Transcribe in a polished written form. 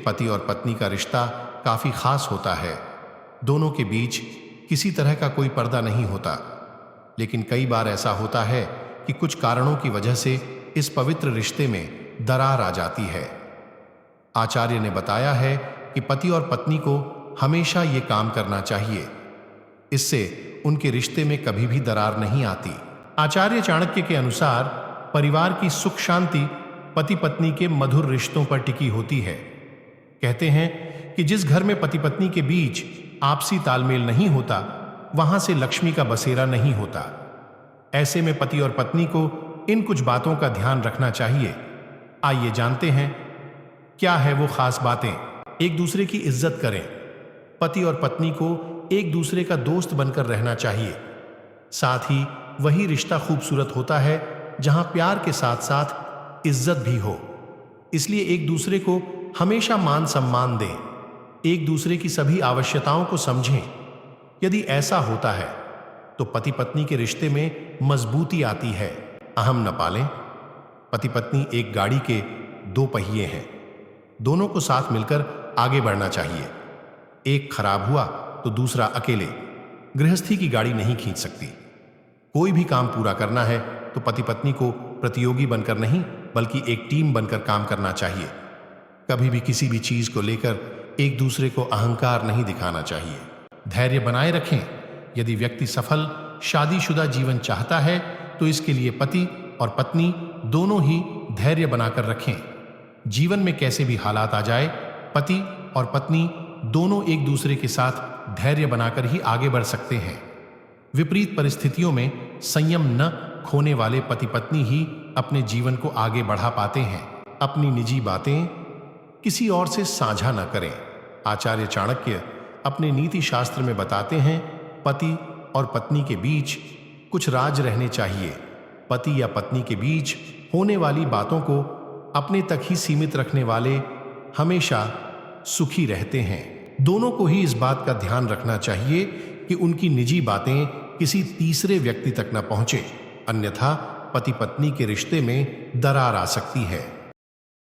पति और पत्नी का रिश्ता काफी खास होता है। दोनों के बीच किसी तरह का कोई पर्दा नहीं होता, लेकिन कई बार ऐसा होता है कि कुछ कारणों की वजह से इस पवित्र रिश्ते में दरार आ जाती है। आचार्य ने बताया है कि पति और पत्नी को हमेशा ये काम करना चाहिए, इससे उनके रिश्ते में कभी भी दरार नहीं आती। आचार्य चाणक्य के अनुसार परिवार की सुख शांति पति पत्नी के मधुर रिश्तों पर टिकी होती है। कहते हैं कि जिस घर में पति पत्नी के बीच आपसी तालमेल नहीं होता, वहां से लक्ष्मी का बसेरा नहीं होता। ऐसे में पति और पत्नी को इन कुछ बातों का ध्यान रखना चाहिए। आइए जानते हैं क्या है वो खास बातें। एक दूसरे की इज्जत करें। पति और पत्नी को एक दूसरे का दोस्त बनकर रहना चाहिए। साथ ही वही रिश्ता खूबसूरत होता है जहां प्यार के साथ साथ इज्जत भी हो। इसलिए एक दूसरे को हमेशा मान सम्मान दें, एक दूसरे की सभी आवश्यकताओं को समझें। यदि ऐसा होता है तो पति पत्नी के रिश्ते में मजबूती आती है। अहम न पालें। पति पत्नी एक गाड़ी के दो पहिए हैं, दोनों को साथ मिलकर आगे बढ़ना चाहिए। एक खराब हुआ तो दूसरा अकेले गृहस्थी की गाड़ी नहीं खींच सकती। कोई भी काम पूरा करना है तो पति पत्नी को प्रतियोगी बनकर नहीं, बल्कि एक टीम बनकर काम करना चाहिए। कभी भी किसी भी चीज को लेकर एक दूसरे को अहंकार नहीं दिखाना चाहिए। धैर्य बनाए रखें। यदि व्यक्ति सफल शादीशुदा जीवन चाहता है तो इसके लिए पति और पत्नी दोनों ही धैर्य बनाकर रखें। जीवन में कैसे भी हालात आ जाए, पति और पत्नी दोनों एक दूसरे के साथ धैर्य बनाकर ही आगे बढ़ सकते हैं। विपरीत परिस्थितियों में संयम न खोने वाले पति पत्नी ही अपने जीवन को आगे बढ़ा पाते हैं। अपनी निजी बातें किसी और से साझा न करें। आचार्य चाणक्य अपने नीति शास्त्र में बताते हैं, पति और पत्नी के बीच कुछ राज रहने चाहिए। पति या पत्नी के बीच होने वाली बातों को अपने तक ही सीमित रखने वाले हमेशा सुखी रहते हैं। दोनों को ही इस बात का ध्यान रखना चाहिए कि उनकी निजी बातें किसी तीसरे व्यक्ति तक न पहुंचे, अन्यथा पति पत्नी के रिश्ते में दरार आ सकती है।